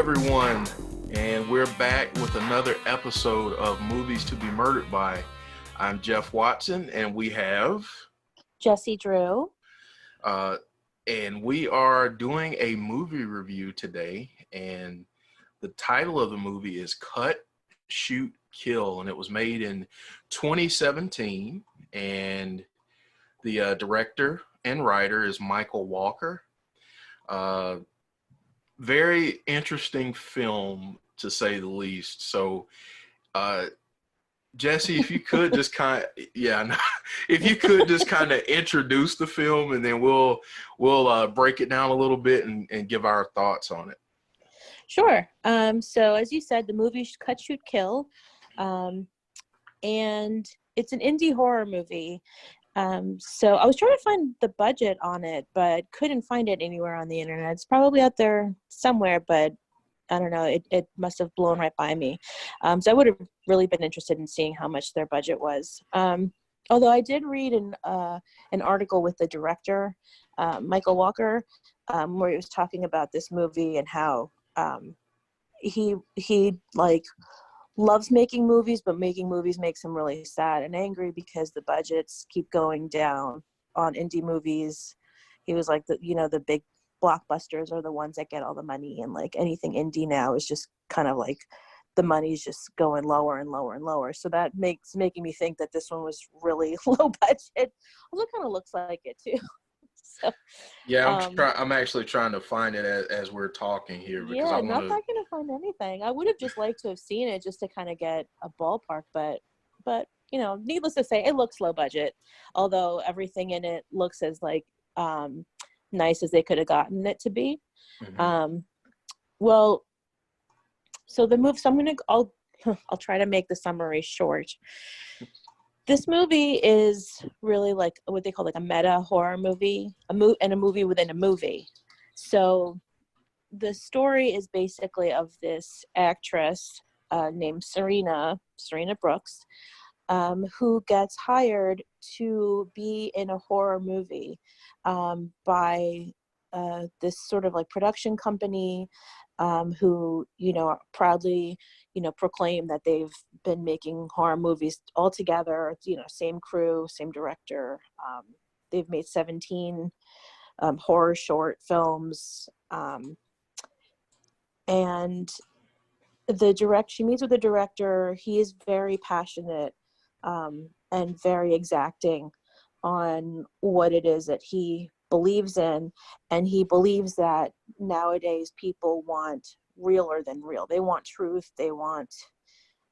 everyone, and we're back with another episode of Movies to be Murdered by. I'm Jeff Watson, and we have Jessie Drew. And we are doing a movie review today, and the title of the movie is Cut, Shoot, Kill, and it was made in 2017, and the director and writer is Michael Walker. Very interesting film, to say the least. So, Jessie, if you could just if you could just kind of introduce the film, and then we'll break it down a little bit and give our thoughts on it. Sure. So as you said, the movie Cut, Shoot, Kill, and it's an indie horror movie. So I was trying to find the budget on it, but couldn't find it anywhere on the internet. It's probably out there somewhere, but I don't know. It must have blown right by me. So I would have really been interested in seeing how much their budget was. Although I did read an article with the director, Michael Walker, where he was talking about this movie and how he like loves making movies, but making movies makes him really sad and angry because the budgets keep going down on indie movies. He was like, the big blockbusters are the ones that get all the money, and like anything indie now is just kind of like the money's just going lower and lower and lower. So that making me think that this one was really low budget. Also kind of looks like it too. So, yeah, I'm actually trying to find it as we're talking here, because I'm not going to find anything. I would have just liked to have seen it just to kind of get a ballpark, but needless to say, it looks low budget, although everything in it looks as like nice as they could have gotten it to be. Mm-hmm. So the move. So I'll try to make the summary short. This movie is really like what they call like a meta horror movie, and a movie within a movie. So the story is basically of this actress named Serena Brooks, who gets hired to be in a horror movie by this sort of like production company who, proudly, proclaim that they've been making horror movies all together, same crew, same director. They've made 17 horror short films. And she meets with the director. He is very passionate and very exacting on what it is that he believes in, and he believes that nowadays people want realer than real. They want truth. They want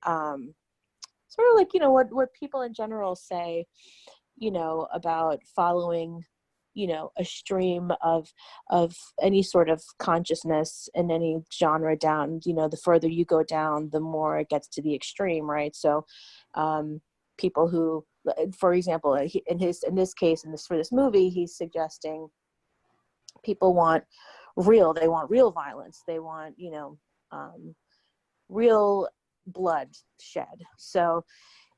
sort of like what people in general say about following a stream of any sort of consciousness in any genre down. The further you go down, the more it gets to the extreme, right? So people who, for example, in this case, for this movie, he's suggesting people want real. They want real violence. They want real blood shed. So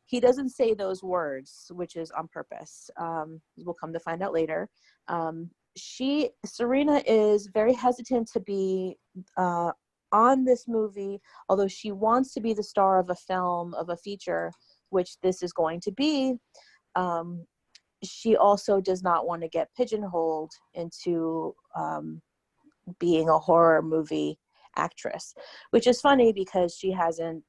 he doesn't say those words, which is on purpose. We'll come to find out later. Serena is very hesitant to be on this movie, although she wants to be the star of a film, of a feature, which this is going to be. She also does not want to get pigeonholed into being a horror movie actress, which is funny because she hasn't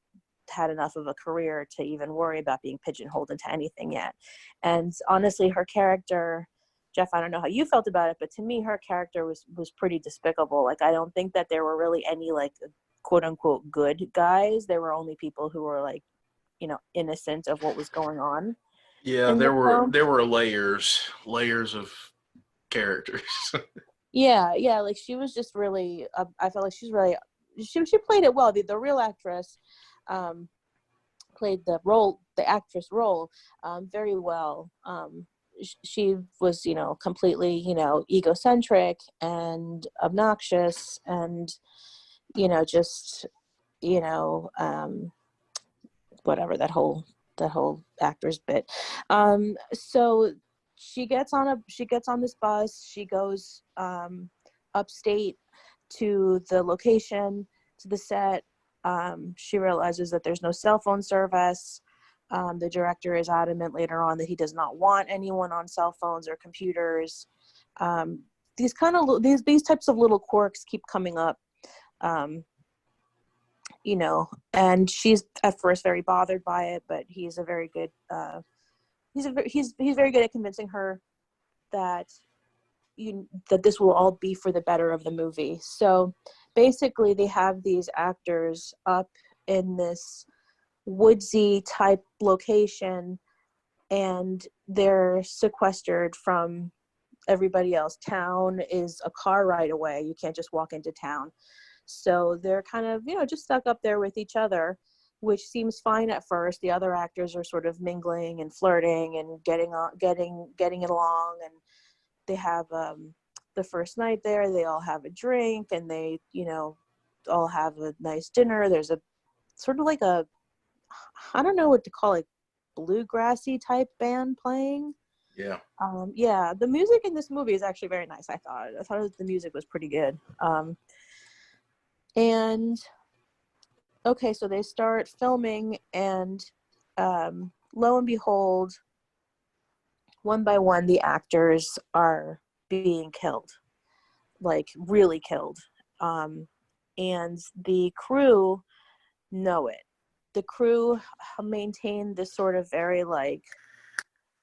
had enough of a career to even worry about being pigeonholed into anything yet. And honestly, her character, Jeff, I don't know how you felt about it, but to me, her character was pretty despicable. Like, I don't think that there were really any like quote unquote good guys. There were only people who were like, innocent of what was going on. Yeah, there were layers of characters. Yeah, like she was just really. I felt like she's really. She played it well. The real actress played the actress role, very well. She was, completely, egocentric and obnoxious, and just whatever, that whole actor's bit. So she gets on this bus. She goes upstate to the location to the set. She realizes that there's no cell phone service. The director is adamant later on that he does not want anyone on cell phones or computers. These types of little quirks keep coming up, and she's at first very bothered by it, but he's a very good he's very good at convincing her that that this will all be for the better of the movie. So basically they have these actors up in this woodsy type location, and they're sequestered from everybody else. Town is a car ride away. You can't just walk into town. So they're kind of, just stuck up there with each other, which seems fine at first. The other actors are sort of mingling and flirting and getting it along, and they have the first night there. They all have a drink, and they, all have a nice dinner. There's a sort of like a, I don't know what to call it, bluegrassy type band playing. Yeah. The music in this movie is actually very nice. I thought the music was pretty good. And okay, so they start filming, and lo and behold, one by one, the actors are being killed, like really killed. And the crew know it. The crew maintain this sort of very like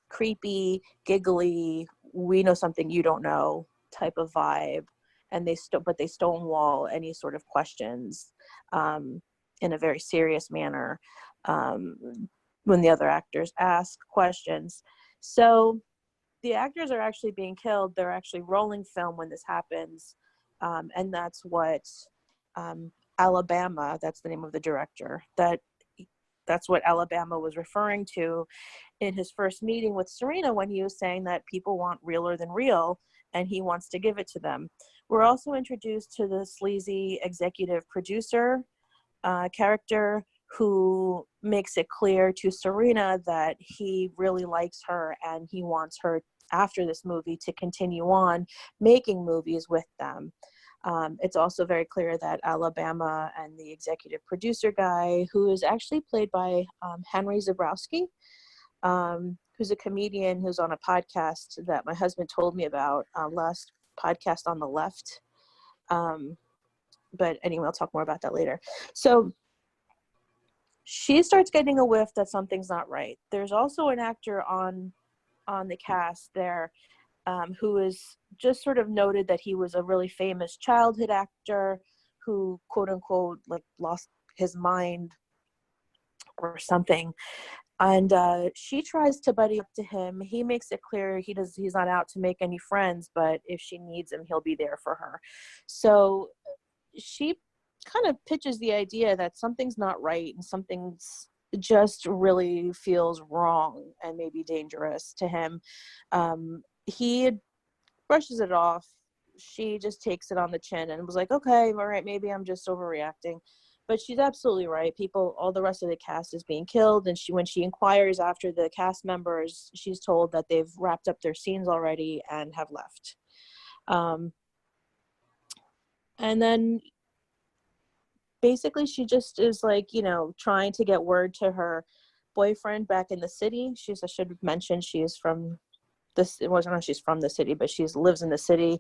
creepy, giggly, we know something you don't know type of vibe, and they stonewall any sort of questions in a very serious manner when the other actors ask questions. So the actors are actually being killed. They're actually rolling film when this happens, and that's what Alabama, that's the name of the director, that's what Alabama was referring to in his first meeting with Serena, when he was saying that people want realer than real, and he wants to give it to them. We're also introduced to the sleazy executive producer character, who makes it clear to Serena that he really likes her and he wants her, after this movie, to continue on making movies with them. It's also very clear that Alabama and the executive producer guy, who is actually played by Henry Zabrowski, who's a comedian who's on a podcast that my husband told me about, last podcast on the left. But anyway, I'll talk more about that later. So she starts getting a whiff that something's not right. There's also an actor on the cast there who is just sort of noted that he was a really famous childhood actor who, quote unquote, like lost his mind or something. And she tries to buddy up to him. He makes it clear he's not out to make any friends, but if she needs him, he'll be there for her. So she kind of pitches the idea that something's not right and something's just really feels wrong and maybe dangerous to him. He brushes it off. She just takes it on the chin and was like, okay, all right, maybe I'm just overreacting. But she's absolutely right. All the rest of the cast is being killed, and when she inquires after the cast members, she's told that they've wrapped up their scenes already and have left. And then basically she just is like, trying to get word to her boyfriend back in the city. I should mention she's from this. It wasn't she's from the city, but she lives in the city.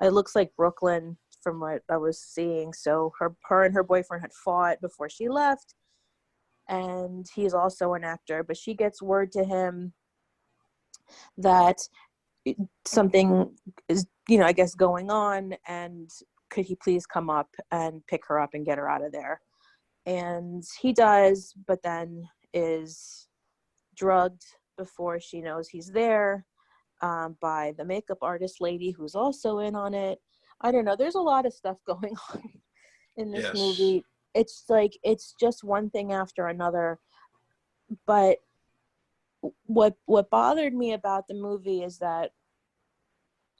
It looks like Brooklyn from what I was seeing. So her and her boyfriend had fought before she left, and he's also an actor, but she gets word to him that something is, I guess, going on, and could he please come up and pick her up and get her out of there? And he does, but then is drugged before she knows he's there by the makeup artist lady who's also in on it. I don't know. There's a lot of stuff going on in this movie. It's like, it's just one thing after another. But what bothered me about the movie is that,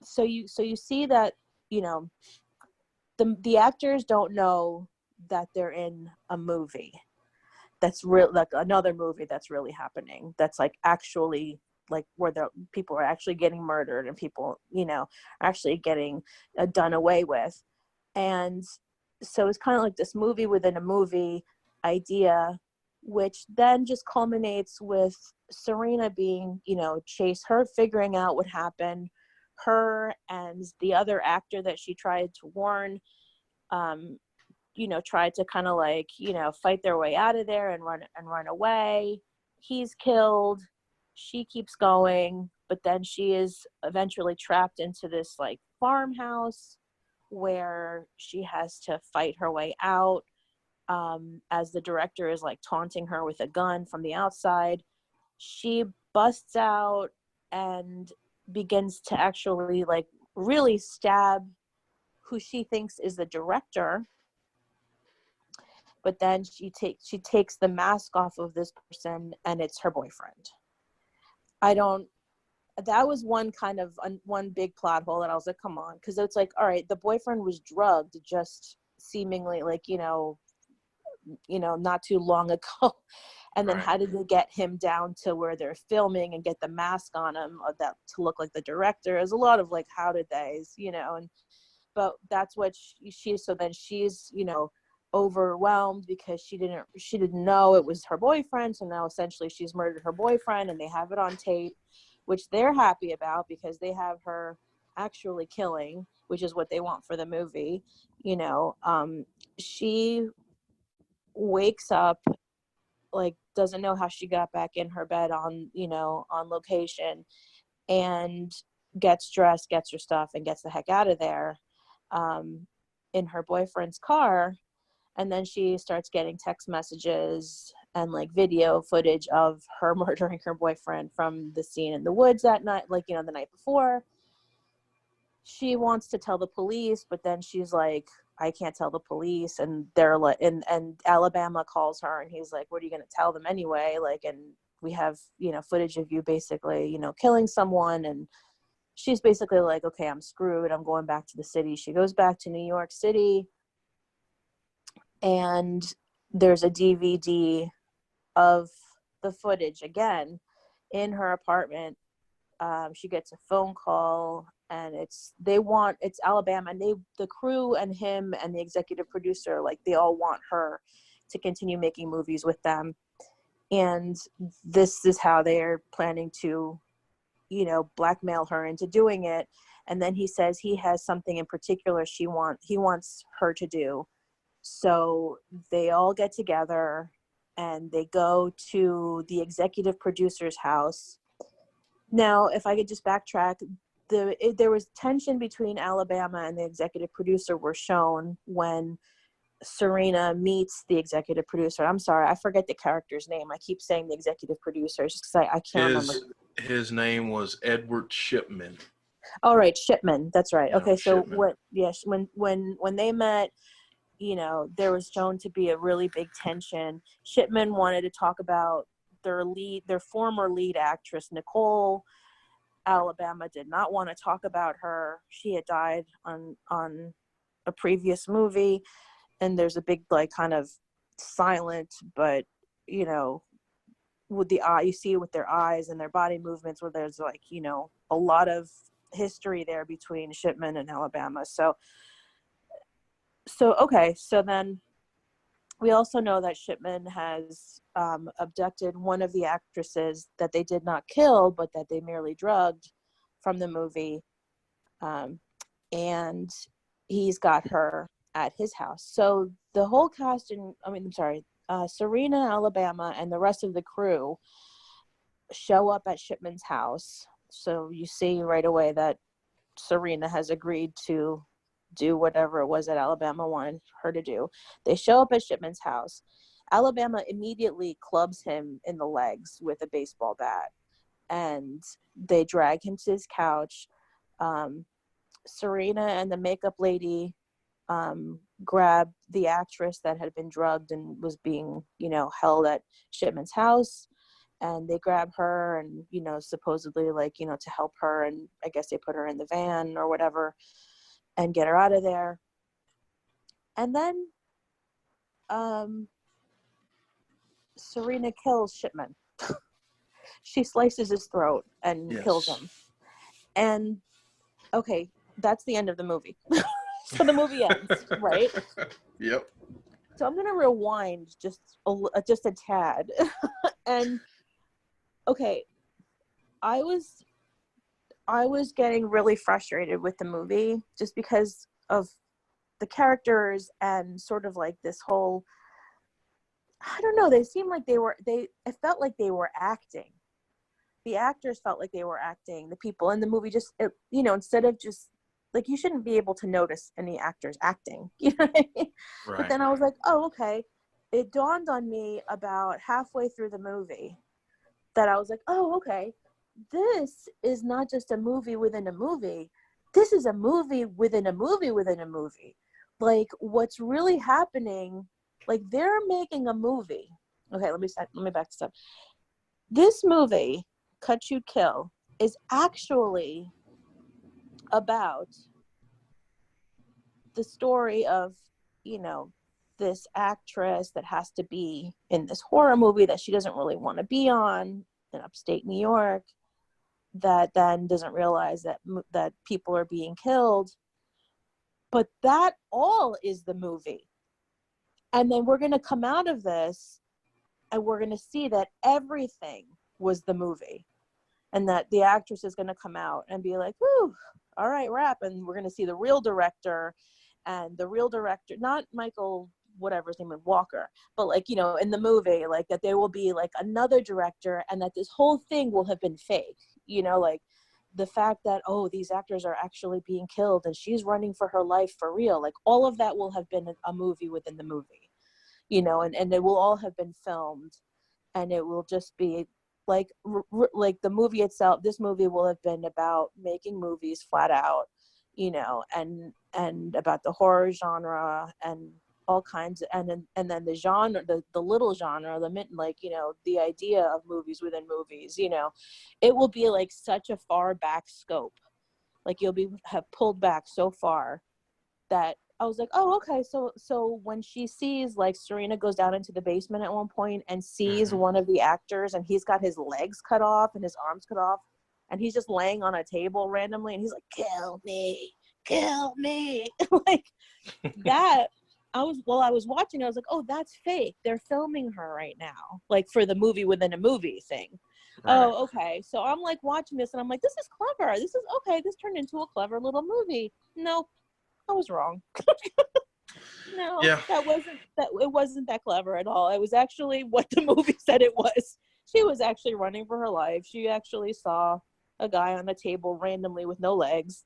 so you see that, the actors don't know that they're in a movie that's real, like another movie that's really happening, that's like actually like where the people are actually getting murdered and people, actually getting done away with. And so it's kind of like this movie within a movie idea, which then just culminates with Serena being, Chase, her figuring out what happened, her and the other actor that she tried to warn, tried to kind of like, fight their way out of there and run away. He's killed. She keeps going, but then she is eventually trapped into this like farmhouse where she has to fight her way out, as the director is like taunting her with a gun from the outside. She busts out and begins to actually like really stab who she thinks is the director, but then she takes the mask off of this person and it's her boyfriend. That was one big plot hole that I was like, come on, because it's like, all right, the boyfriend was drugged just seemingly like, not too long ago. And then how did they get him down to where they're filming and get the mask on him that to look like the director? There's a lot of like, how did they, but that's what so then she's, overwhelmed because she didn't know it was her boyfriend. So now essentially she's murdered her boyfriend and they have it on tape, which they're happy about because they have her actually killing, which is what they want for the movie. She wakes up, like doesn't know how she got back in her bed on location, and gets dressed, gets her stuff, and gets the heck out of there in her boyfriend's car. And then she starts getting text messages and like video footage of her murdering her boyfriend from the scene in the woods that night, like, the night before. She wants to tell the police, but then she's like, I can't tell the police. And they're like, and Alabama calls her and he's like, what are you going to tell them anyway? Like, and we have, footage of you basically, killing someone. And she's basically like, okay, I'm screwed. I'm going back to the city. She goes back to New York City. And there's a DVD of the footage again in her apartment. She gets a phone call, and it's Alabama, and the crew and him and the executive producer, like they all want her to continue making movies with them. And this is how they're planning to, blackmail her into doing it. And then he says he has something in particular he wants her to do. So they all get together and they go to the executive producer's house. Now, if I could just backtrack, there was tension between Alabama and the executive producer were shown when Serena meets the executive producer. I'm sorry, I forget the character's name. I keep saying the executive producer just because I can't remember. His name was Edward Shipman. All right, Shipman. That's right. No, okay, so Shipman. When they met, there was shown to be a really big tension. Shipman wanted to talk about their former lead actress, Nicole. Alabama did not want to talk about her. She had died on a previous movie. And there's a big, like, kind of silent, but, with the eye, you see it with their eyes and their body movements where there's, like, a lot of history there between Shipman and Alabama. So okay, so then we also know that Shipman has abducted one of the actresses that they did not kill, but that they merely drugged from the movie. And he's got her at his house. So the whole cast Serena, Alabama, and the rest of the crew show up at Shipman's house. So you see right away that Serena has agreed to do whatever it was that Alabama wanted her to do. They show up at Shipman's house. Alabama immediately clubs him in the legs with a baseball bat, and they drag him to his couch. Serena and the makeup lady grab the actress that had been drugged and was being, held at Shipman's house, and they grab her and, supposedly to help her. And I guess they put her in the van or whatever and get her out of there. And then Serena kills Shipman. She slices his throat and kills him. And okay, that's the end of the movie. So the movie ends, right? Yep. So I'm gonna rewind just a tad, and okay, I was getting really frustrated with the movie just because of the characters and sort of like this whole, I don't know, they seemed like it felt like they were acting. The actors felt like they were acting. The people in the movie instead of just like, you shouldn't be able to notice any actors acting, you know what I mean? But Right. then I was like, oh, okay. It dawned on me about halfway through the movie that I was like, oh, okay, this is not just a movie within a movie. This is a movie within a movie within a movie. Like, what's really happening, like, they're making a movie. Okay, let me back this up. This movie, Cut Shoot Kill, is actually about the story of, you know, this actress that has to be in this horror movie that she doesn't really want to be on in upstate New York, that then doesn't realize that people are being killed. But that all is the movie. And then we're going to come out of this and we're going to see that everything was the movie. And that the actress is going to come out and be like, whew, all right, wrap. And we're going to see the real director, not Michael, whatever his name is, Walker, but like, you know, in the movie, like that there will be like another director and that this whole thing will have been fake, you know, like the fact that, oh, these actors are actually being killed and she's running for her life for real. Like all of that will have been a movie within the movie, you know, and it will all have been filmed, and it will just be like like the movie itself. This movie will have been about making movies flat out, you know, and about the horror genre and all kinds of, and then the genre, the little genre, like, you know, the idea of movies within movies, you know, it will be like such a far back scope. Like have pulled back so far that I was like, oh, okay. So when she sees, like, Serena goes down into the basement at one point and sees Hmm. one of the actors and he's got his legs cut off and his arms cut off and he's just laying on a table randomly and he's like, kill me. Like that. While I was watching, I was like, oh, that's fake. They're filming her right now, like for the movie within a movie thing. Right. Oh, okay. So I'm like watching this and I'm like, this is clever. This is okay. This turned into a clever little movie. Nope, I was wrong. No, Yeah. it wasn't that clever at all. It was actually what the movie said it was. She was actually running for her life. She actually saw a guy on a table randomly with no legs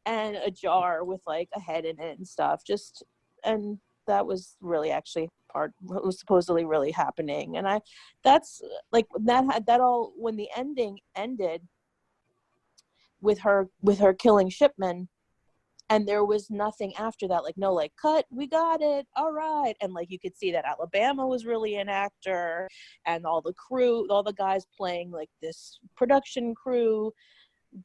and a jar with like a head in it and stuff. And that was really actually part what was supposedly really happening. And that's like that all when the ending ended with her killing Shipman, and there was nothing after that, like no, like, cut, we got it, all right. And like you could see that Alabama was really an actor, and all the crew, all the guys playing like this production crew,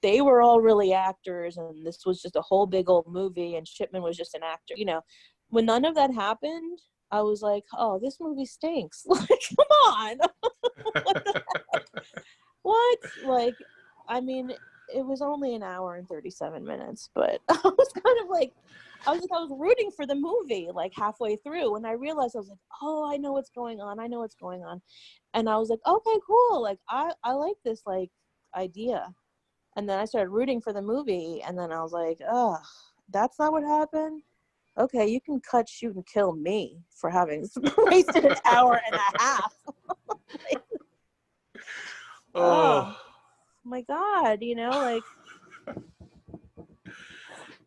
they were all really actors, and this was just a whole big old movie and Shipman was just an actor, you know. When none of that happened, I was like, oh, this movie stinks. Like, come on. What the what? Like, I mean, it was only an hour and 37 minutes, but I was kind of like, I was rooting for the movie like halfway through, and I realized, I was like, oh, I know what's going on. I know what's going on. And I was like, okay, cool. Like, I like this, like, idea. And then I started rooting for the movie, and then I was like, oh, that's not what happened. Okay, you can cut, shoot, and kill me for having wasted an hour and a half. Like, Oh, oh my God, you know, like,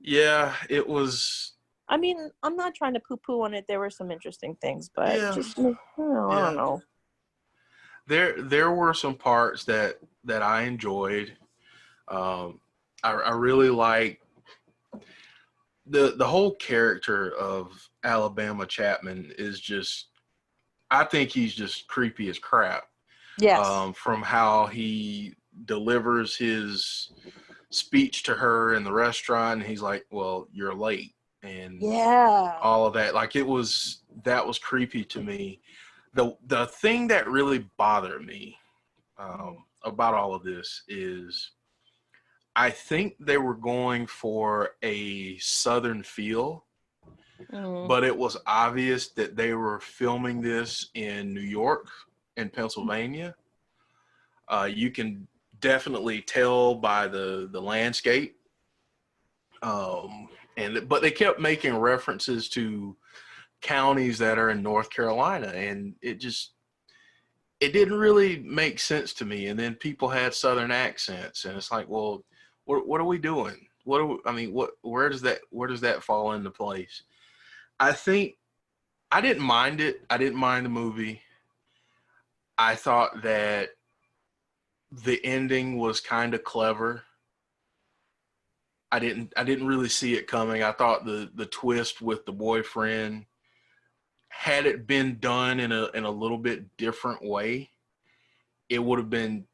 yeah, it was. I mean, I'm not trying to poo-poo on it. There were some interesting things, but Yeah, just, I don't yeah. know. There were some parts that I enjoyed. Um, I really like the whole character of Alabama Chapman is just. I think he's just creepy as crap. Yes. From how he delivers his speech to her in the restaurant, and he's like, "Well, you're late," and Yeah. all of that. Like that was creepy to me. The thing that really bothered me Mm-hmm. about all of this is I think they were going for a southern feel, Mm. but it was obvious that they were filming this in New York and Pennsylvania. You can definitely tell by the landscape. But they kept making references to counties that are in North Carolina, and it didn't really make sense to me. And then people had Southern accents, and it's like, well, what are we doing? Where does that fall into place? I think I didn't mind it. I didn't mind the movie. I thought that the ending was kind of clever. I didn't really see it coming. I thought the twist with the boyfriend, had it been done in a little bit different way, it would have been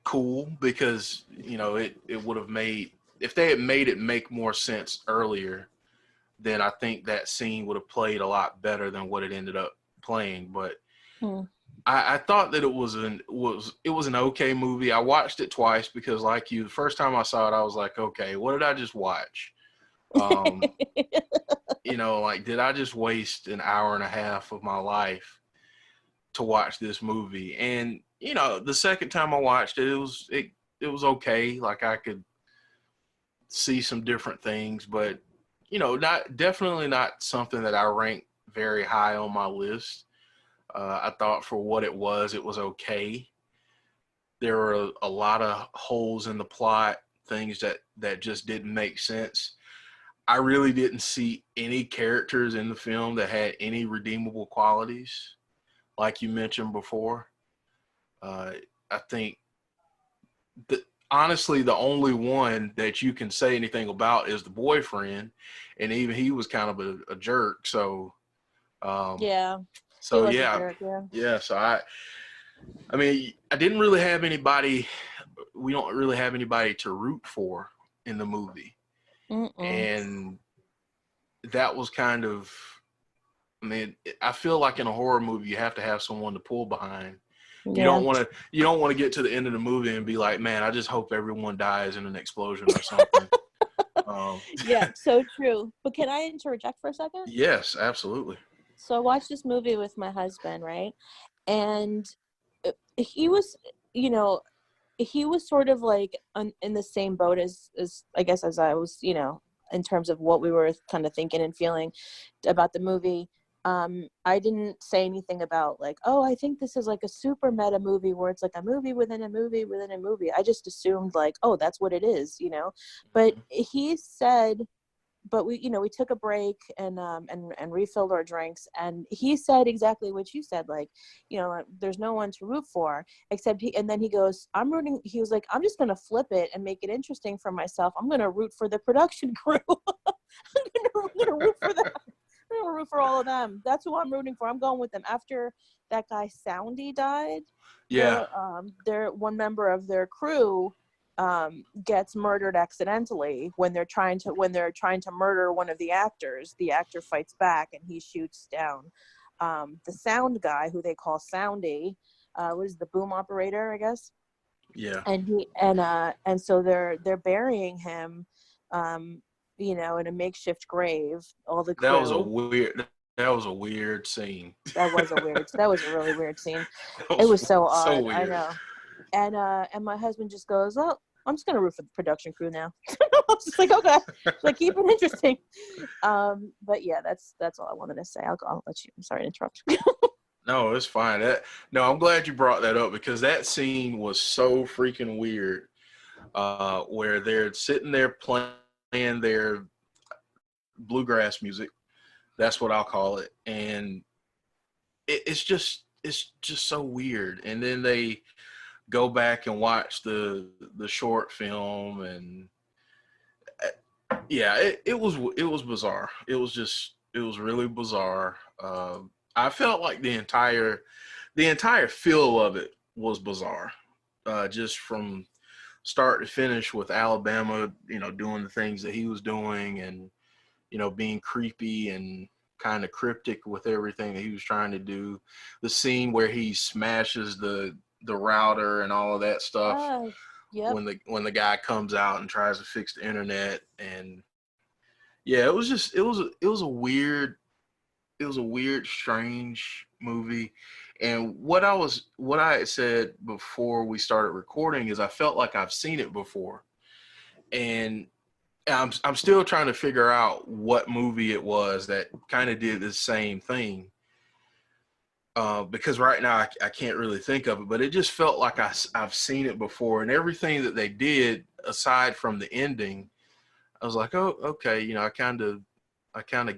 cool, because it would have made, if they had made it make more sense earlier, then I think that scene would have played a lot better than what it ended up playing. But Mm. I thought that it was an okay movie. I watched it twice because, like you, the first time I saw it, I was like, okay, what did I just watch? Um, like, did I just waste an hour and a half of my life to watch this movie? And the second time I watched it, it was okay. Like, I could see some different things, but definitely not something that I rank very high on my list. I thought for what it was okay. There were a lot of holes in the plot, things that just didn't make sense. I really didn't see any characters in the film that had any redeemable qualities, like you mentioned before. Uh, I think that honestly, the only one that you can say anything about is the boyfriend, and even he was kind of a jerk. So, um, Yeah, he so was a yeah, jerk. Yeah. yeah. So I mean, I didn't really have anybody. We don't really have anybody to root for in the movie, Mm-mm. and that was kind of. I mean, I feel like in a horror movie, you have to have someone to pull behind. You Yeah. don't want to. You don't want to get to the end of the movie and be like, "Man, I just hope everyone dies in an explosion or something." Um, Yeah, so true. But can I interject for a second? yes, absolutely. So I watched this movie with my husband, right? And he was, you know, he was sort of like in the same boat as I guess as I was, in terms of what we were kind of thinking and feeling about the movie. I didn't say anything about like, oh, I think this is like a super meta movie where it's like a movie within a movie within a movie. I just assumed like, oh, that's what it is. But he said, but we took a break and refilled our drinks, and he said exactly what you said, like, there's no one to root for except he, and then he goes, he was like, I'm just gonna flip it and make it interesting for myself. I'm gonna root for the production crew. I'm gonna root for them. I'm gonna root for all of them. That's who I'm rooting for. I'm going with them. After that guy Soundy died, Yeah, their one member of their crew gets murdered accidentally when they're trying to murder one of the actors. The actor fights back and he shoots down the sound guy, who they call Soundy. What is the boom operator, I guess? yeah. And so they're burying him, in a makeshift grave. All the That was a crew. weird. That was a weird scene. That was a really weird scene. That It was was so so odd. I weird. know. And my husband just goes, "Well, I'm just gonna root for the production crew now." I was just like, okay, like, keep it interesting. But yeah, that's all I wanted to say. I'll let you. I'm sorry to interrupt. No, it's fine. No, I'm glad you brought that up, because that scene was so freaking weird. Where they're sitting there playing their bluegrass music. That's what I'll call it, and it's just so weird. And then they go back and watch the short film, and yeah, it was bizarre. It was really bizarre. I felt like the entire feel of it was bizarre, just from start to finish, with Alabama, doing the things that he was doing, and being creepy and kind of cryptic with everything that he was trying to do. The scene where he smashes the router and all of that stuff, Yep. when the guy comes out and tries to fix the internet, and Yeah, it was a weird, strange movie. And what I had said before we started recording is I felt like I've seen it before. And I'm still trying to figure out what movie it was that kind of did the same thing. Because right now I can't really think of it, but it just felt like I've seen it before, and everything that they did aside from the ending, I was like, oh, okay, I kind of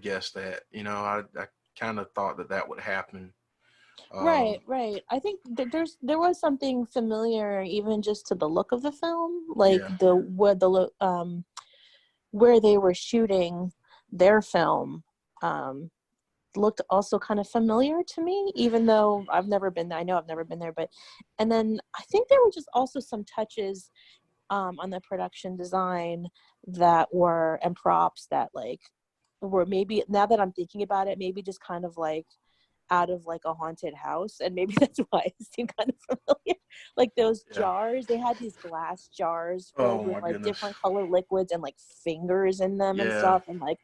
guessed that, I kind of thought that that would happen. Right, Um, right. I think that there was something familiar even just to the look of the film, like yeah, where they were shooting their film um looked also kind of familiar to me, even though I've never been there. I know I've never been there, but and then I think there were just also some touches on the production design that were and props that like were maybe, now that I'm thinking about it, maybe just kind of like out of like a haunted house, and maybe that's why it seemed kind of familiar. Like those yeah. jars, they had these glass jars filled Oh with my like goodness. different color liquids and like fingers in them and Yeah, stuff, and like,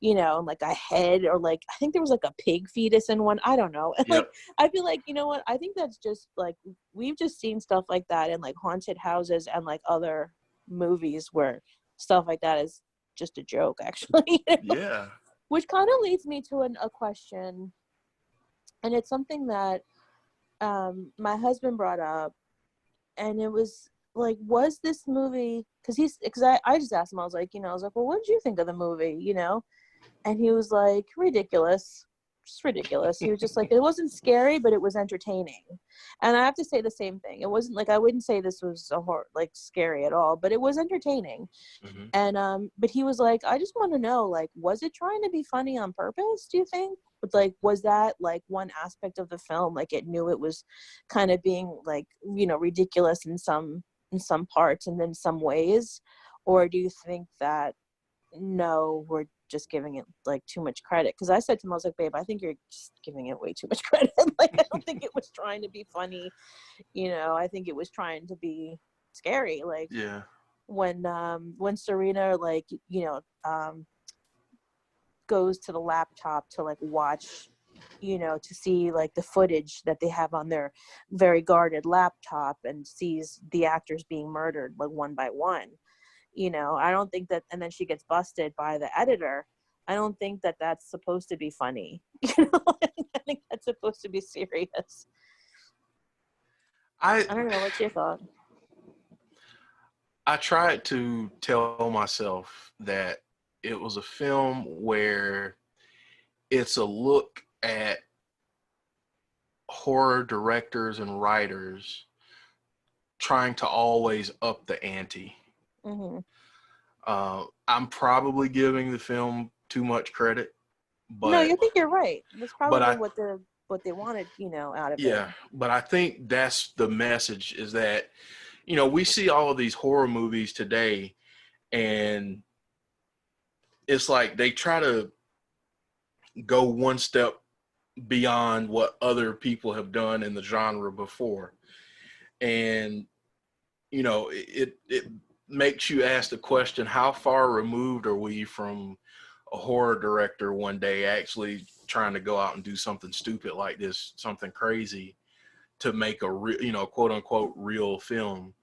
you know, and like a head, or like I think there was like a pig fetus in one, I don't know. And like yep, I feel like, you know what, I think that's just like we've just seen stuff like that in like haunted houses and like other movies where stuff like that is just a joke actually. yeah. Which kind of leads me to a question, and it's something that my husband brought up, and it was like, was this movie, because I just asked him, I was like, you know, I was like, well, what did you think of the movie, you know? And he was like, ridiculous, just ridiculous. He was just like, it wasn't scary, but it was entertaining. And I have to say the same thing. It wasn't like, I wouldn't say this was a horror like scary at all, but it was entertaining. Hmm. And but he was like, I just want to know, like, was it trying to be funny on purpose, do you think? But like, was that like one aspect of the film, like it knew it was kind of being like, you know, ridiculous in some parts and then some ways? Or do you think that no, we're just giving it like too much credit? Because I said to him, I was like, babe, I think you're just giving it way too much credit. Like, I don't think it was trying to be funny, you know. I think it was trying to be scary. Like Yeah, when Serena, like, you know, goes to the laptop to like watch, you know, to see like the footage that they have on their very guarded laptop, and sees the actors being murdered like one by one, you know, I don't think that, and then she gets busted by the editor, I don't think that that's supposed to be funny. You know, I think that's supposed to be serious. I I don't know, what's your thought? I tried to tell myself that it was a film where it's a look at horror directors and writers trying to always up the ante. Mm-hmm. I'm probably giving the film too much credit, No, but you think you're right. That's but probably I what they wanted, you know, out of it. yeah, but I think that's the message, is that we see all of these horror movies today, and it's like they try to go one step beyond what other people have done in the genre before. And it makes you ask the question, how far removed are we from a horror director one day actually trying to go out and do something stupid like this, something crazy, to make a real, quote unquote real film.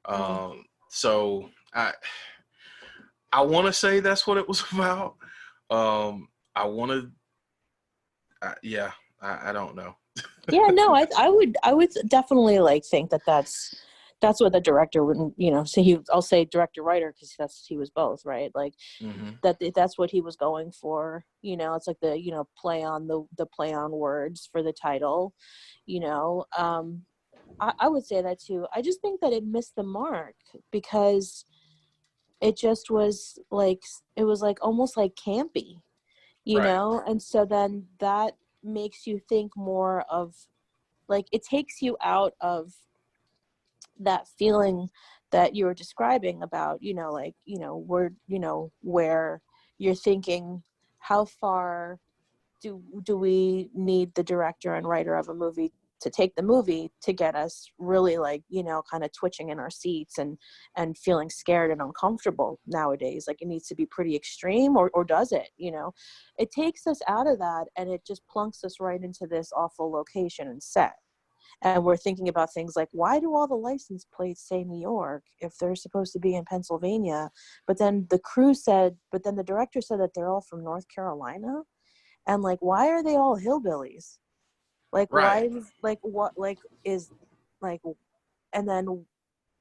Mm. So I want to say that's what it was about. I want to, yeah, I don't know. Yeah, no, I would definitely like think that that's what the director wouldn't, you know, so I'll say director writer, because he was both, right? Like Hmm. that's what he was going for, you know. It's like the, you know, play on the play on words for the title, you know. I would say that too. I just think that it missed the mark, because it just was like, it was like almost like campy, you Right. know. And so then that makes you think more of, like, it takes you out of that feeling that you were describing about, you know, like, you know, where you're thinking, how far do we need the director and writer of a movie to take the movie to get us really like, you know, kind of twitching in our seats and feeling scared and uncomfortable nowadays. Like it needs to be pretty extreme, or does it, you know? It takes us out of that and it just plunks us right into this awful location and set. And we're thinking about things like, why do all the license plates say New York if they're supposed to be in Pennsylvania? But then the director said that they're all from North Carolina. And like, why are they all hillbillies? Like, Right. why is, like, what, like, is, like, and then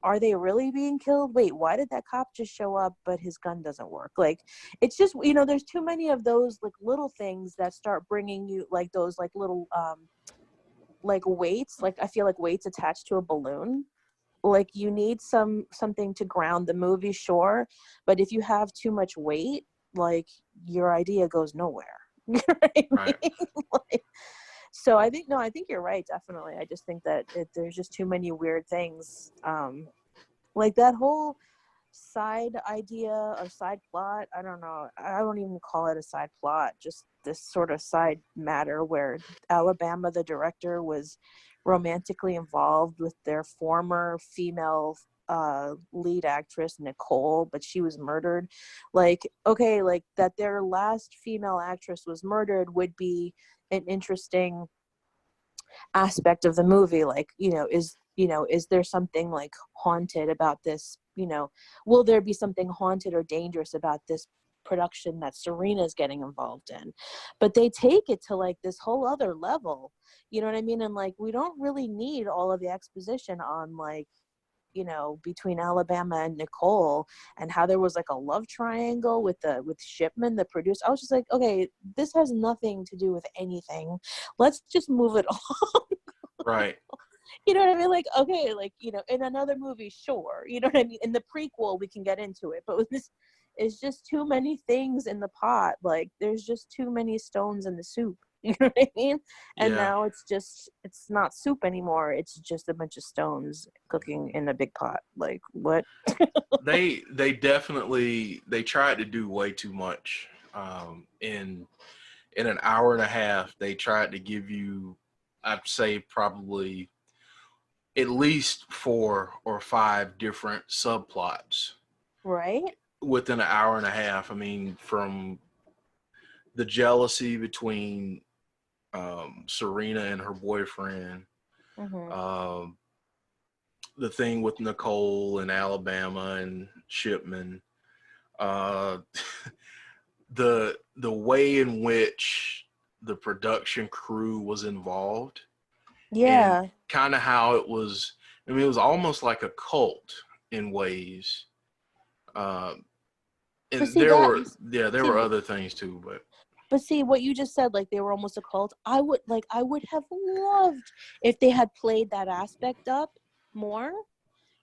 are they really being killed? Wait, why did that cop just show up, but his gun doesn't work? Like, it's just, you know, there's too many of those, like, little things that start bringing you, like, those, like, little, like, weights. Like, I feel like weights attached to a balloon. Like, you need something to ground the movie, sure. But if you have too much weight, like, your idea goes nowhere. You know what I Right. mean? Like, so I think you're right, definitely. I just think that there's just too many weird things. Like that whole side idea or side plot, I don't know. I don't even call it a side plot, just this sort of side matter where Alabama, the director, was romantically involved with their former female lead actress Nicole, but she was murdered. Like, okay, like that their last female actress was murdered would be an interesting aspect of the movie. Like, you know, is there something like haunted about this, you know, will there be something haunted or dangerous about this production that Serena's getting involved in? But they take it to like this whole other level, you know what I mean? And like, we don't really need all of the exposition on like, you know, between Alabama and Nicole, and how there was like a love triangle with Shipman, the producer. I was just like, okay, this has nothing to do with anything. Let's just move it on. Right. You know what I mean? Like, okay, like, you know, in another movie, sure. You know what I mean? In the prequel, we can get into it. But with this, it's just too many things in the pot. Like, there's just too many stones in the soup. You know what I mean? And Yeah. now it's not soup anymore. It's just a bunch of stones cooking in a big pot. Like, what? They definitely they tried to do way too much. In an hour and a half, they tried to give you, I'd say, probably at least 4 or 5 different subplots Right? within an hour and a half. I mean, from the jealousy between Serena and her boyfriend, Mm-hmm. um, the thing with Nicole and Alabama and Shipman, uh, the way in which the production crew was involved, and Yeah. kind of how it was. I mean, it was almost like a cult in ways. Uh, But and see there that, were, yeah, there see, were other things too, but but see what you just said, like they were almost a cult. I would have loved if they had played that aspect up more,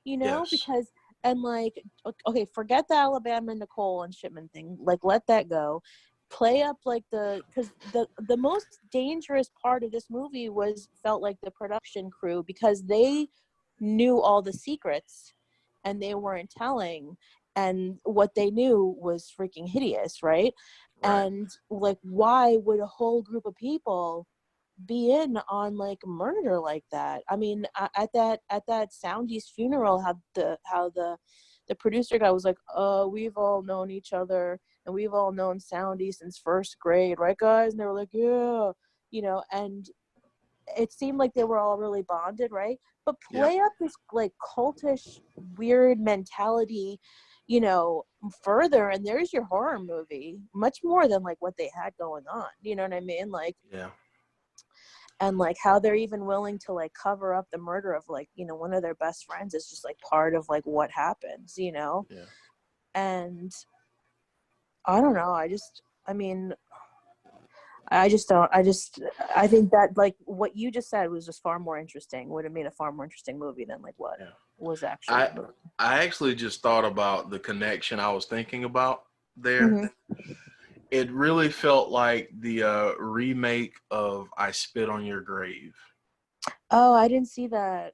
you know, yes, because, and like, okay, forget the Alabama Nicole and Shipman thing, like let that go. Play up like because the most dangerous part of this movie felt like the production crew, because they knew all the secrets and they weren't telling, and what they knew was freaking hideous, right? right, And like, why would a whole group of people be in on like murder like that? I mean, at that Soundy's funeral, how the producer guy was like, we've all known each other and we've all known Soundy since first grade, right, guys? And they were like, yeah, you know. And it seemed like they were all really bonded, right? But yep, play up this like cultish weird mentality, you know, further, and there's your horror movie, much more than like what they had going on, you know what I mean? Like, yeah, and like how they're even willing to like cover up the murder of like, you know, one of their best friends is just like part of like what happens, you know. yeah. And I don't know, I mean, I just don't. I think that like what you just said was just far more interesting. Would have made a far more interesting movie than like what Yeah. was actually I the movie. I actually just thought about the connection I was thinking about there. Mm-hmm. It really felt like the remake of I Spit on Your Grave. Oh, I didn't see that.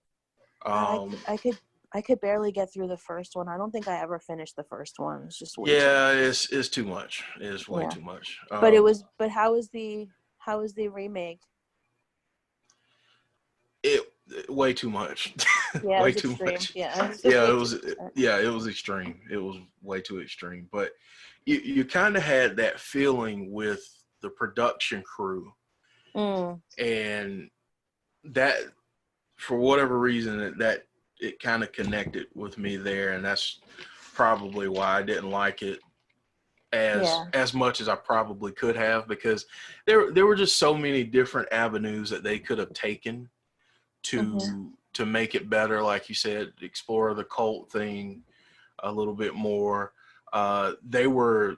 I, Um, I could I could barely get through the first one. I don't think I ever finished the first one. It's just way too much. yeah, it's too much. It's way Yeah, too much. but it was. But how was the remake? it way too much. Yeah, it Way was too extreme. much. Yeah, it was just Yeah, way it too was. much. Yeah, it was extreme. It was way too extreme. But you kind of had that feeling with the production crew, Mm, and that for whatever reason that it kind of connected with me there, and that's probably why I didn't like it yeah. as much as I probably could have, because there were just so many different avenues that they could have taken Hmm. to make it better. Like you said, explore the cult thing a little bit more. They were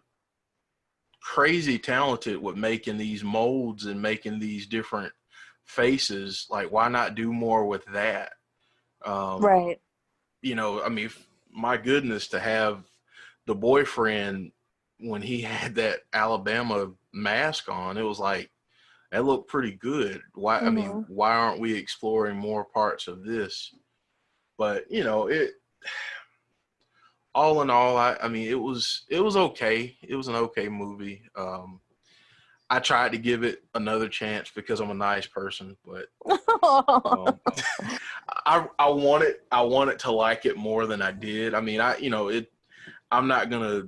crazy talented with making these molds and making these different faces. Like, why not do more with that? Um, Right. I mean, my goodness, to have the boyfriend when he had that Alabama mask on, it was like, that looked pretty good. Why? I mean, Hmm. why aren't we exploring more parts of this? But it all in all, I mean, it was okay. It was an okay movie. I tried to give it another chance because I'm a nice person, but um, I wanted to like it more than I did. I mean, I'm not gonna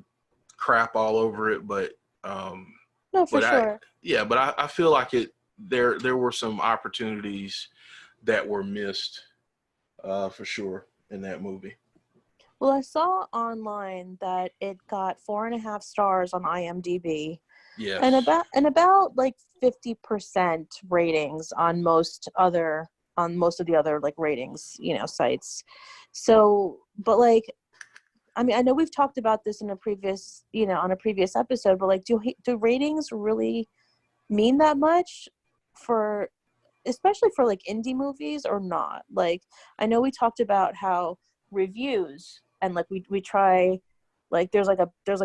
crap all over it, but um, No, for but I sure. yeah, but I feel like there were some opportunities that were missed for sure in that movie. Well, I saw online that it got 4.5 stars on IMDb, and Yes. about like 50% ratings on most of the other like ratings, sites. So, but like, I mean, I know we've talked about this in a previous, on a previous episode, but like, do ratings really mean that much for, especially for like indie movies, or not? Like, I know we talked about how reviews, and like we try, like there's like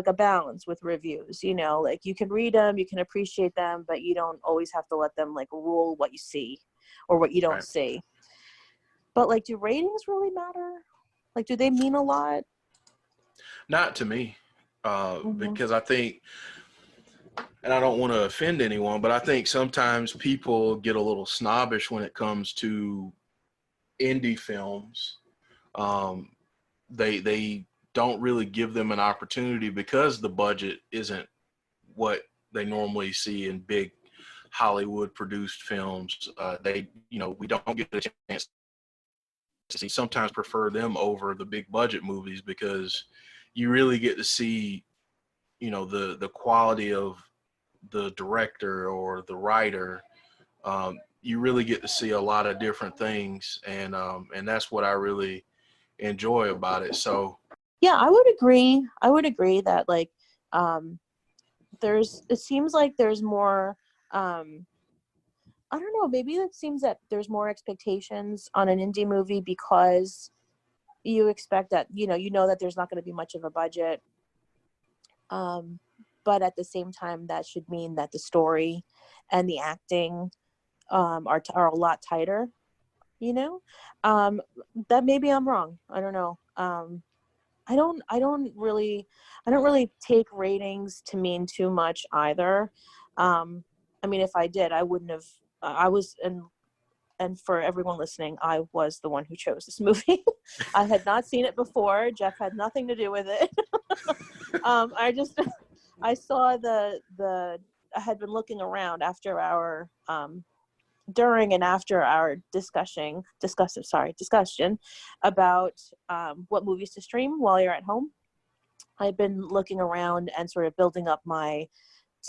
a balance with reviews, like you can read them, you can appreciate them, but you don't always have to let them like rule what you see or what you don't Right. see. But like, do ratings really matter? Like, do they mean a lot? Not to me, Hmm. because I think, and I don't want to offend anyone, but I think sometimes people get a little snobbish when it comes to indie films. Um, they don't really give them an opportunity because the budget isn't what they normally see in big Hollywood produced films. We don't get a chance to see. Sometimes prefer them over the big budget movies because you really get to see, the quality of the director or the writer. You really get to see a lot of different things, and that's what I really enjoy about it. So Yeah, I would agree that like, um it seems like there's more, um I don't know, maybe it seems that there's more expectations on an indie movie because you expect that, you know that there's not going to be much of a budget. um but at the same time, that should mean that the story and the acting, are a lot tighter, you know um that maybe I'm wrong, I don't know. I don't really take ratings to mean too much either. um I mean, if I did, I wouldn't have, I was, and for everyone listening, I was the one who chose this movie. I had not seen it before. Jeff had nothing to do with it. I just I saw I had been looking around after our, during and after our discussion about, what movies to stream while you're at home. I've been looking around and sort of building up my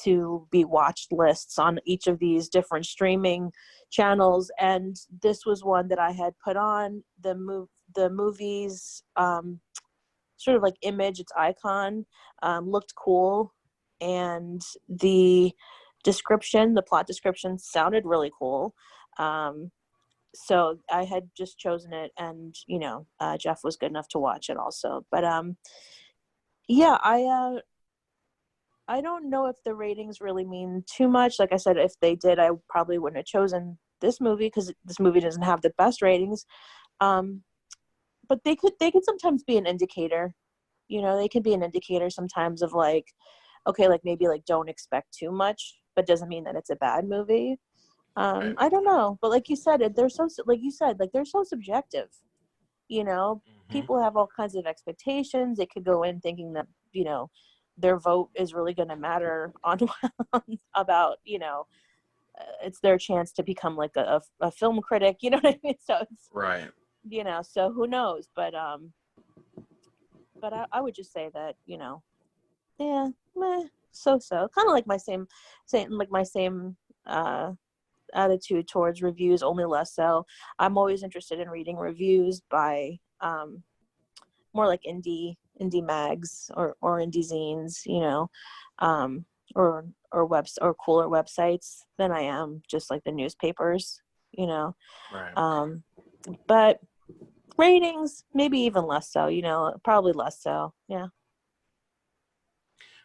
to be watched lists on each of these different streaming channels, and this was one that I had put on the movies, sort of like image, its icon, looked cool, and the plot description sounded really cool. Um, so I had just chosen it, and Jeff was good enough to watch it also. But yeah, I don't know if the ratings really mean too much. Like I said, if they did, I probably wouldn't have chosen this movie because this movie doesn't have the best ratings. Um, but they could sometimes be an indicator. They can be an indicator sometimes of like, okay, like maybe like don't expect too much, but doesn't mean that it's a bad movie. Right. I don't know, but like you said, they're so like you said, like they're so subjective. You know, Hmm. people have all kinds of expectations. They could go in thinking that their vote is really going to matter on about it's their chance to become like a film critic. You know what I mean? So it's Right. so who knows? But I would just say that yeah, meh, so kind of like my same uh attitude towards reviews, only less so. I'm always interested in reading reviews by more like indie mags or indie zines, um, or cooler websites than I am just like the newspapers, you know. Right. Um, but ratings maybe even less so, probably less so. Yeah.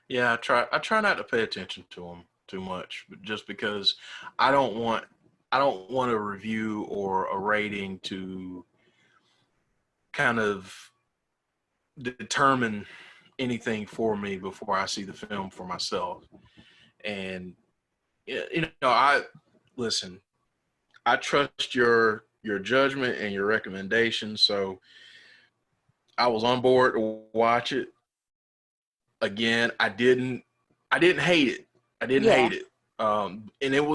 Yeah, I try not to pay attention to them too much, just because I don't want I don't want a review or a rating to kind of determine anything for me before I see the film for myself. And I listen. I trust your judgment and your recommendations, so I was on board to watch it. Again, I didn't hate it. I didn't Yeah. hate it. And it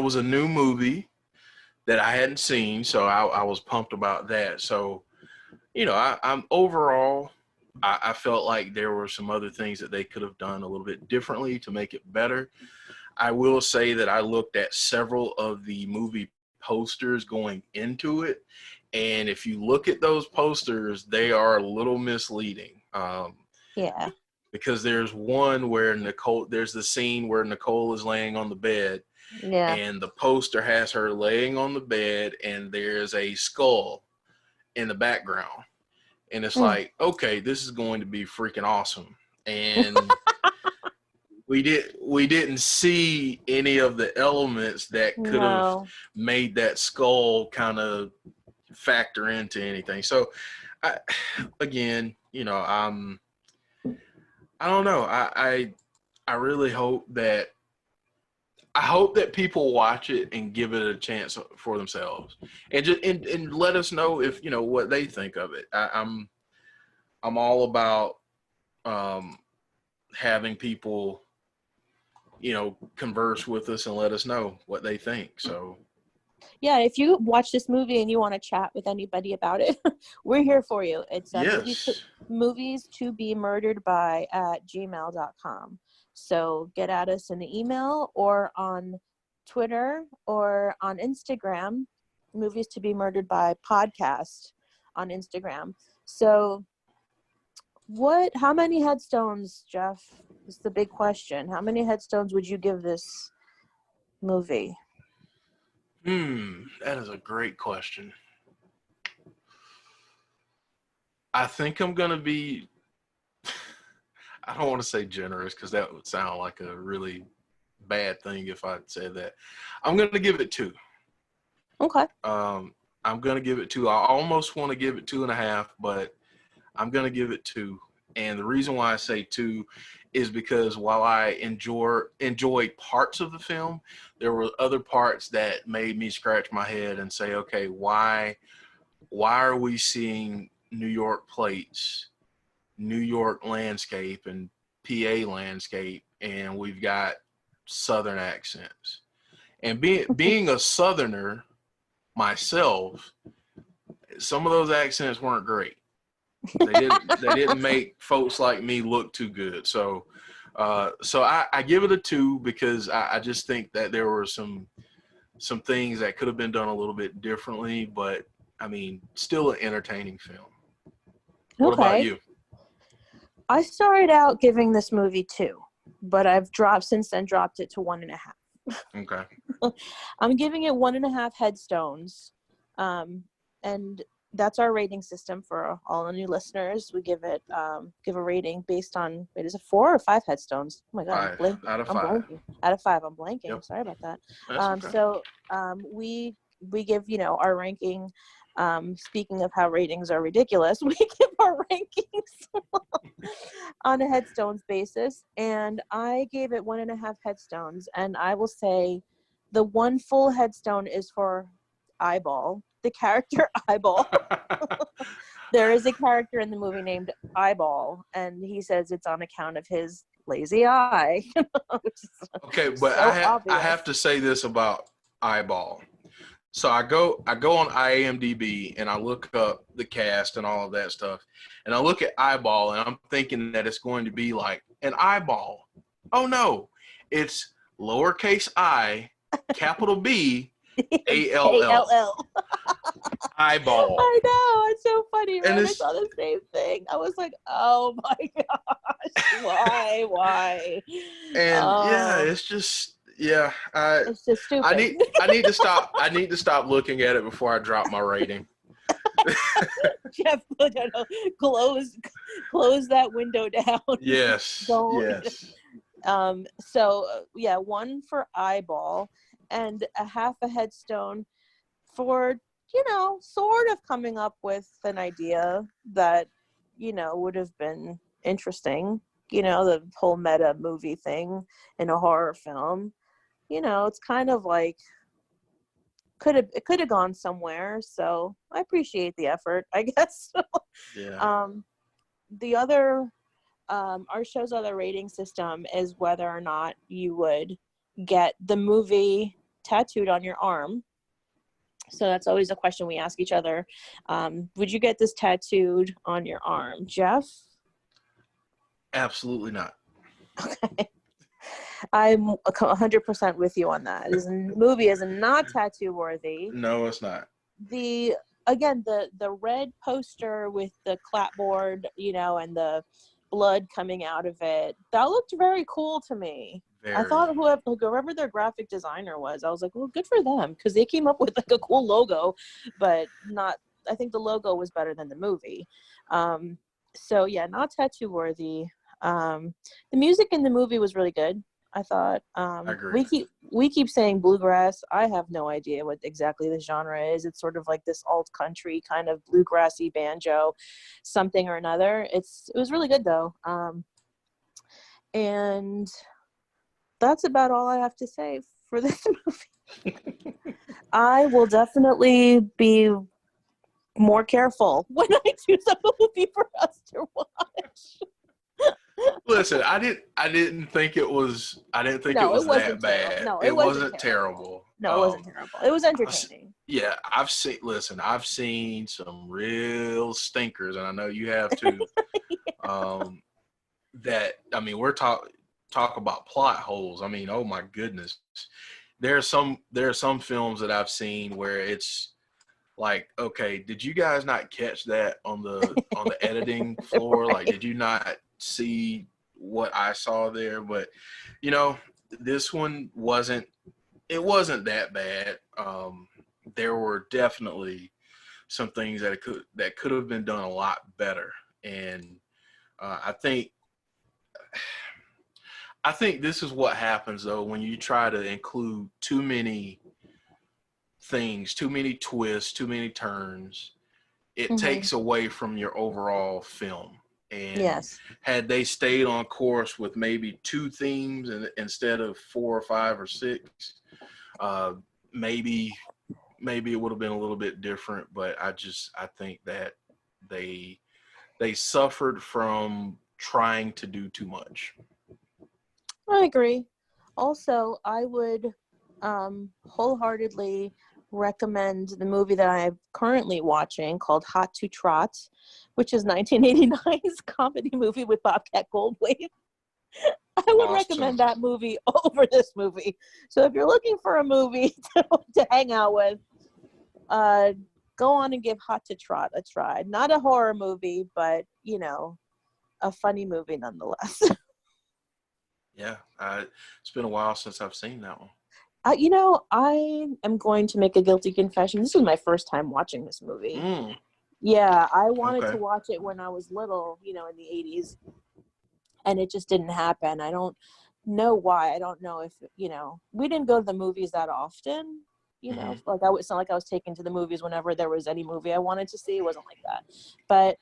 was a new movie that I hadn't seen, so I was pumped about that. So I'm overall, I felt like there were some other things that they could have done a little bit differently to make it better. I will say that I looked at several of the movie posters going into it, and if you look at those posters, they are a little misleading. Yeah. Because there's the scene where Nicole is laying on the bed, Yeah. and the poster has her laying on the bed, and there's a skull in the background. And it's Mm. like, okay, this is going to be freaking awesome. And we didn't see any of the elements that could have No. made that skull kind of factor into anything. So I, again, I don't know. I really hope that people watch it and give it a chance for themselves, and just and let us know if what they think of it. I'm all about um, having people converse with us and let us know what they think. So Yeah, if you watch this movie and you want to chat with anybody about it, we're here for you. It's yes, movies to be murdered by at gmail.com. So get at us in the email or on Twitter or on Instagram, movies to be murdered by podcast on Instagram. So how many headstones, Jeff? Is the big question. How many headstones would you give this movie? that is a great question. I think I'm gonna be. I don't want to say generous because that would sound like a really bad thing if I said that. I'm gonna give it two. Okay. I'm gonna give it two. I almost want to give it 2.5, but I'm gonna give it two. And the reason why I say two is because while I enjoyed parts of the film, there were other parts that made me scratch my head and say, okay, why are we seeing New York plates, New York landscape, and PA landscape, and we've got Southern accents? And being a Southerner myself, some of those accents weren't great. They didn't make folks like me look too good. So I give it a two because I just think that there were some things that could have been done a little bit differently, but I mean, still an entertaining film. What about Okay. you? I started out giving this movie 2, but I've since then dropped it to 1.5. Okay. I'm giving it 1.5 headstones. And that's our rating system for all the new listeners. We give a rating based on, wait, is it 4 or 5 headstones? Oh my God, 5 out of 5. I'm blanking. Out of 5, I'm blanking. Yep. Sorry about that. That's okay. We give, our ranking. Speaking of how ratings are ridiculous, we give our rankings on a headstones basis, and I gave it 1.5 headstones, and I will say The one full headstone is for Eyeball, the character Eyeball. There is a character in the movie named Eyeball, and he says it's on account of his lazy eye. Which is Okay, but so I obvious. have to say this about Eyeball. So I go on IMDb and I look up the cast and all of that stuff, and I look at Eyeball and I'm thinking that it's going to be like an eyeball. Oh no, it's lowercase I, capital B, ALL. Eyeball. I know, it's so funny, right? And I saw the same thing. I was like, oh my gosh, why? And yeah, it's just it's just stupid. I need to stop looking at it before I drop my rating. Jeff, close that window down. Yes. Yes. So yeah, one for Eyeball and a half a headstone for, sort of coming up with an idea that, would have been interesting. The whole meta movie thing in a horror film. It's kind of like it could have gone somewhere. So I appreciate the effort, I guess. Yeah. The other our show's other rating system is whether or not you would get the movie tattooed on your arm. So that's always a question we ask each other. Would you get this tattooed on your arm, Jeff? Absolutely not. Okay. I'm 100% with you on that. This movie is not tattoo worthy. No, it's not. The red poster with the clapboard, and the blood coming out of it, that looked very cool to me. Very. I thought whoever their graphic designer was, I was like, well, good for them, because they came up with like a cool logo, but not. I think the logo was better than the movie. So yeah, not tattoo worthy. The music in the movie was really good, I thought. I agree. We keep saying bluegrass. I have no idea what exactly the genre is. It's sort of like this alt country kind of bluegrassy banjo, something or another. It was really good though. And that's about all I have to say for this movie. I will definitely be more careful when I choose a movie for us to watch. Listen, I didn't think it was that bad. No, it wasn't terrible. No, it wasn't terrible. It was entertaining. I've seen some real stinkers, and I know you have too. Yeah. We're talk about plot holes. Oh my goodness. There are some films that I've seen where it's like, okay, did you guys not catch that on the editing floor? Right. Like, did you not see what I saw there? But this one wasn't that bad. There were definitely some things that could have been done a lot better, and I think this is what happens though when you try to include too many things, too many twists, too many turns. It takes away from your overall film. And yes, had they stayed on course with maybe 2 themes instead of 4 or 5 or 6, maybe it would have been a little bit different. But I think that they suffered from trying to do too much. I agree. Also, I would wholeheartedly recommend the movie that I'm currently watching called Hot to Trot, which is 1989's comedy movie with Bobcat Goldthwait. I would recommend that movie over this movie. So if you're looking for a movie to hang out with, go on and give Hot to Trot a try. Not a horror movie, but, a funny movie nonetheless. Yeah, it's been a while since I've seen that one. I am going to make a guilty confession. This was my first time watching this movie. Yeah, I wanted to watch it when I was little, in the 80s, and it just didn't happen. I don't know why. I don't know if, we didn't go to the movies that often, like it's not like I was taken to the movies whenever there was any movie I wanted to see. It wasn't like that. But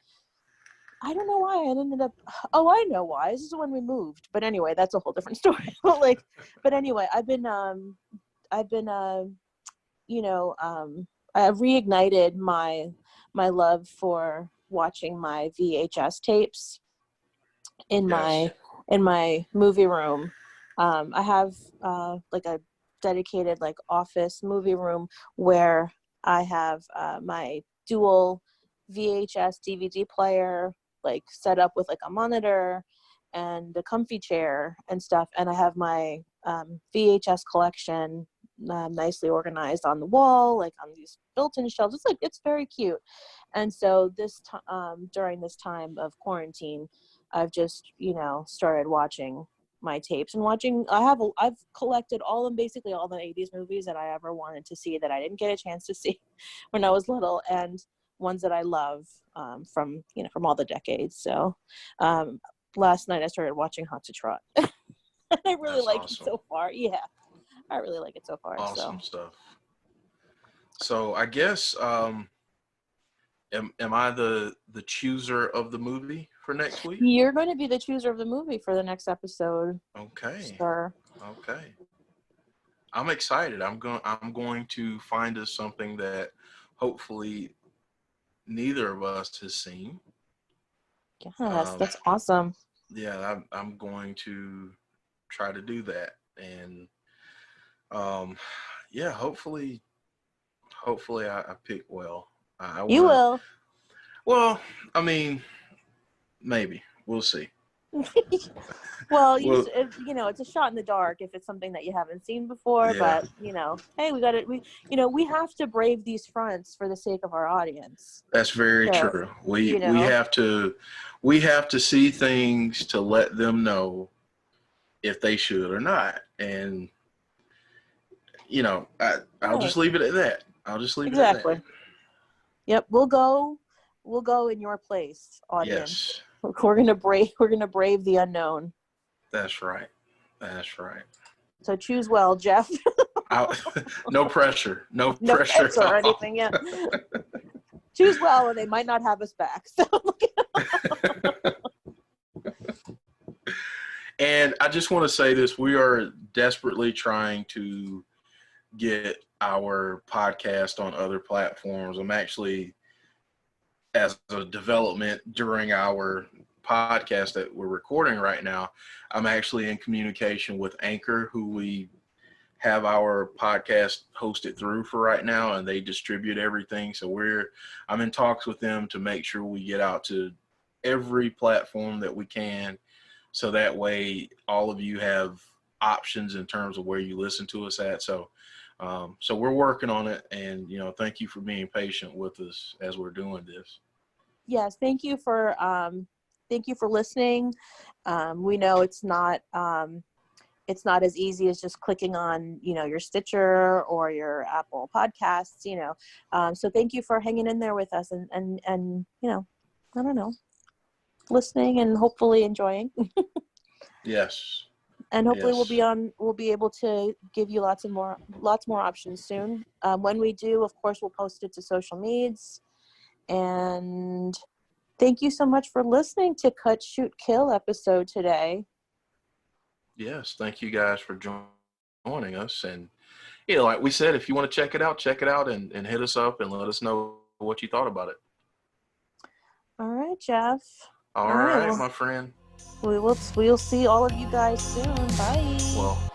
I don't know why I ended up. Oh, I know why. This is when we moved. But anyway, that's a whole different story. But anyway, I've been I reignited my love for watching my VHS tapes in Yes. my movie room. I have like a dedicated like office movie room where I have my dual VHS DVD player like set up with like a monitor and a comfy chair and stuff, and I have my VHS collection nicely organized on the wall, like on these built-in shelves. It's very cute. And so during this time of quarantine, I've just started watching my tapes and watching. I've collected basically all the 80s movies that I ever wanted to see that I didn't get a chance to see when I was little, and ones that I love from all the decades. So last night I started watching Hot to Trot. I really That's like awesome. it so far. Yeah, I really like it so far. Awesome stuff. So I guess am I the chooser of the movie for next week? You're going to be the chooser of the movie for the next episode. Okay. Sir. Okay. I'm excited. I'm going to find us something that hopefully neither of us has seen. Yes, that's awesome. Yeah, I'm going to try to do that, and yeah, hopefully I pick well. You will. Well, I mean, maybe we'll see. Well, it's a shot in the dark if it's something that you haven't seen before. Yeah. But hey, we have to brave these fronts for the sake of our audience. That's very true. We have to see things to let them know if they should or not, and I'll just leave it at that. I'll just leave it at that. Yep, we'll go in your place, audience. Yes. We're gonna brave the unknown. That's right. So choose well, Jeff. No pressure. No No pressure or anything. Yeah. Choose well, and they might not have us back. So. And I just want to say this: we are desperately trying to get our podcast on other platforms. I'm actually, as a development during our podcast that we're recording right now, I'm actually in communication with Anchor, who we have our podcast hosted through for right now, and they distribute everything. So I'm in talks with them to make sure we get out to every platform that we can, so that way all of you have options in terms of where you listen to us at. So we're working on it, and thank you for being patient with us as we're doing this. Yes, thank you for listening. We know it's not as easy as just clicking on your Stitcher or your Apple Podcasts. So thank you for hanging in there with us and I don't know, listening and hopefully enjoying. Yes. And hopefully we'll be able to give you lots more options soon. When we do, of course, we'll post it to social medias. And thank you so much for listening to Cut, Shoot, Kill episode today. Yes, thank you guys for joining us. And like we said, if you want to check it out and hit us up and let us know what you thought about it. All right, Jeff. All right, my friend. We'll see all of you guys soon. Bye. Well,